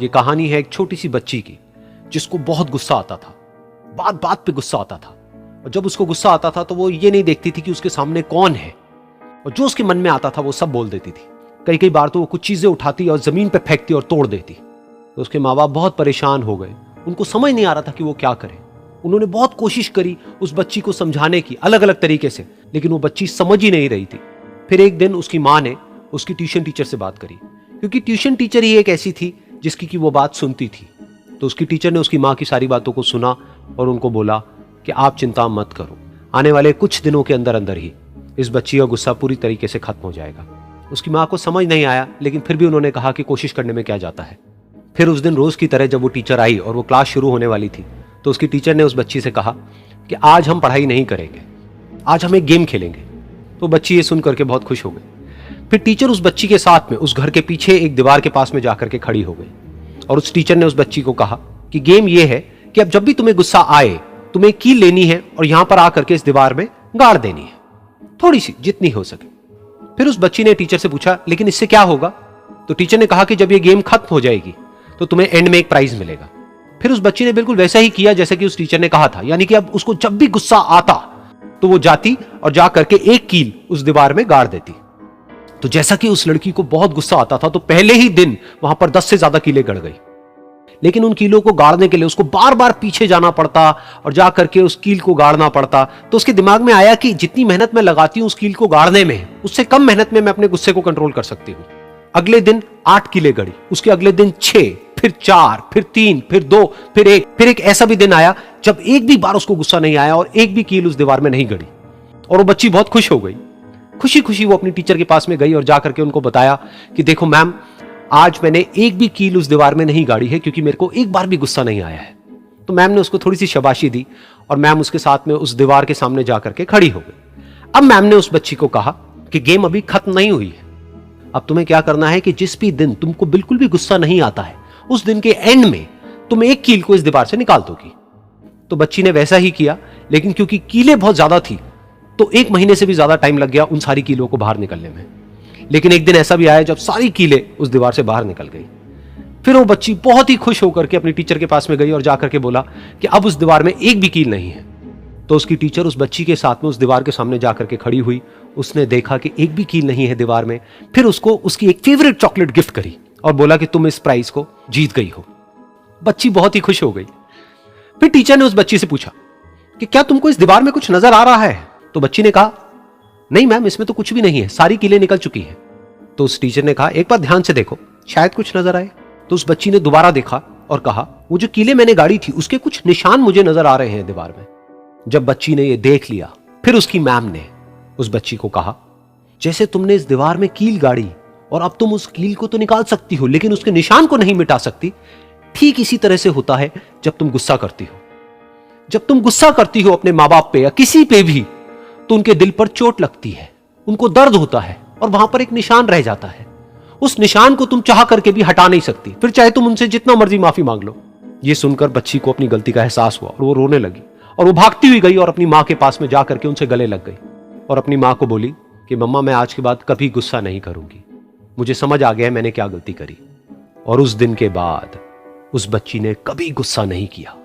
ये कहानी है एक छोटी सी बच्ची की जिसको बहुत गुस्सा आता था, बात बात पे गुस्सा आता था। और जब उसको गुस्सा आता था तो वो ये नहीं देखती थी कि उसके सामने कौन है, और जो उसके मन में आता था वो सब बोल देती थी। कई कई बार तो वो कुछ चीजें उठाती और जमीन पे फेंकती और तोड़ देती। तो उसके माँ बाप बहुत परेशान हो गए, उनको समझ नहीं आ रहा था कि वो क्या करें। उन्होंने बहुत कोशिश करी उस बच्ची को समझाने की अलग अलग तरीके से, लेकिन वो बच्ची समझ ही नहीं रही थी। फिर एक दिन उसकी माँ ने उसकी ट्यूशन टीचर से बात करी, क्योंकि ट्यूशन टीचर ही एक ऐसी थी जिसकी कि वो बात सुनती थी। तो उसकी टीचर ने उसकी माँ की सारी बातों को सुना और उनको बोला कि आप चिंता मत करो, आने वाले कुछ दिनों के अंदर अंदर ही इस बच्ची का गुस्सा पूरी तरीके से खत्म हो जाएगा। उसकी माँ को समझ नहीं आया, लेकिन फिर भी उन्होंने कहा कि कोशिश करने में क्या जाता है। फिर उस दिन रोज की तरह जब वो टीचर आई और वो क्लास शुरू होने वाली थी, तो उसकी टीचर ने उस बच्ची से कहा कि आज हम पढ़ाई नहीं करेंगे, आज हम एक गेम खेलेंगे। तो बच्ची ये सुन करके बहुत खुश हो गई। फिर टीचर उस बच्ची के साथ में उस घर के पीछे एक दीवार के पास में जाकर के खड़ी हो गई, और उस टीचर ने उस बच्ची को कहा कि गेम ये है कि अब जब भी तुम्हें गुस्सा आए, तुम्हें एक कील लेनी है और यहां पर आकर के इस दीवार में गाड़ देनी है, थोड़ी सी, जितनी हो सके। फिर उस बच्ची ने टीचर से पूछा, लेकिन इससे क्या होगा? तो टीचर ने कहा कि जब ये गेम खत्म हो जाएगी तो तुम्हें एंड में एक प्राइज मिलेगा। फिर उस बच्ची ने बिल्कुल वैसा ही किया जैसे कि उस टीचर ने कहा था, यानी कि अब उसको जब भी गुस्सा आता तो वो जाती और जा करके एक कील उस दीवार में गाड़ देती। तो जैसा कि उस लड़की को बहुत गुस्सा आता था, तो पहले ही दिन वहां पर 10 से ज्यादा कीलें गड़ गई। लेकिन उन कीलों को गाड़ने के लिए उसको बार बार पीछे जाना पड़ता और जा करके उस कील को गाड़ना पड़ता। तो उसके दिमाग में आया कि जितनी मेहनत मैं लगाती हूं उस कील को गाड़ने में, उससे कम मेहनत में मैं अपने गुस्से को कंट्रोल कर सकती हूं। अगले दिन 8 कीलें गड़ी, उसके अगले दिन 6, फिर 4, फिर 3, फिर 2, फिर 1। फिर एक ऐसा भी दिन आया जब एक भी बार उसको गुस्सा नहीं आया और एक भी कील उस दीवार में नहीं गड़ी, और वो बच्ची बहुत खुश हो गई। खुशी खुशी वो अपनी टीचर के पास में गई और जाकर के उनको बताया कि देखो मैम, आज मैंने एक भी कील उस दीवार में नहीं गाड़ी है, क्योंकि मेरे को एक बार भी गुस्सा नहीं आया है। तो मैम ने उसको थोड़ी सी शाबाशी दी और मैम उसके साथ में उस दीवार के सामने जाकर के खड़ी हो गई। अब मैम ने उस बच्ची को कहा कि गेम अभी खत्म नहीं हुई है, अब तुम्हें क्या करना है कि जिस भी दिन तुमको बिल्कुल भी गुस्सा नहीं आता है, उस दिन के एंड में तुम एक कील को इस दीवार से निकाल दोगी। तो बच्ची ने वैसा ही किया, लेकिन क्योंकि कीलें बहुत ज्यादा थी तो 1 महीने से भी ज्यादा टाइम लग गया उन सारी कीलों को बाहर निकलने में। लेकिन एक दिन ऐसा भी आया जब सारी कीलें उस दीवार से बाहर निकल गई। फिर वो बच्ची बहुत ही खुश होकर के अपनी टीचर के पास में गई और जाकर के बोला कि अब उस दीवार में एक भी कील नहीं है। तो उसकी टीचर उस बच्ची के साथ में उस दीवार के सामने जाकर के खड़ी हुई। उसने देखा कि एक भी कील नहीं है दीवार में। फिर उसको उसकी एक फेवरेट चॉकलेट गिफ्ट करी और बोला कि तुम इस प्राइज को जीत गई हो। बच्ची बहुत ही खुश हो गई। फिर टीचर ने उस बच्ची से पूछा कि क्या तुमको इस दीवार में कुछ नजर आ रहा है? तो बच्ची ने कहा, नहीं मैम, इसमें तो कुछ भी नहीं है, सारी कीलें निकल चुकी हैं। तो उस टीचर ने कहा, एक बार ध्यान से देखो, शायद कुछ नजर आए। तो उस बच्ची ने दोबारा देखा और कहा, वो जो कीलें मैंने गाड़ी थी उसके कुछ निशान मुझे नजर आ रहे हैं दीवार में। जब बच्ची ने ये देख लिया, फिर उसकी मैम ने उस बच्ची को कहा, जैसे तुमने इस दीवार में कील गाड़ी और अब तुम उस कील को तो निकाल सकती हो लेकिन उसके निशान को नहीं मिटा सकती, ठीक इसी तरह से होता है जब तुम गुस्सा करती हो। जब तुम गुस्सा करती हो अपने माँ बाप पे या किसी पे भी, तो उनके दिल पर चोट लगती है, उनको दर्द होता है और वहां पर एक निशान रह जाता है। उस निशान को तुम चाह करके भी हटा नहीं सकती, फिर चाहे तुम उनसे जितना मर्जी माफी मांग लो। ये सुनकर बच्ची को अपनी गलती का एहसास हुआ और वो रोने लगी और वो भागती हुई गई और अपनी माँ के पास में जाकर के उनसे गले लग गई और अपनी माँ को बोली कि मम्मा, मैं आज के बाद कभी गुस्सा नहीं करूंगी, मुझे समझ आ गया है मैंने क्या गलती करी। और उस दिन के बाद उस बच्ची ने कभी गुस्सा नहीं किया।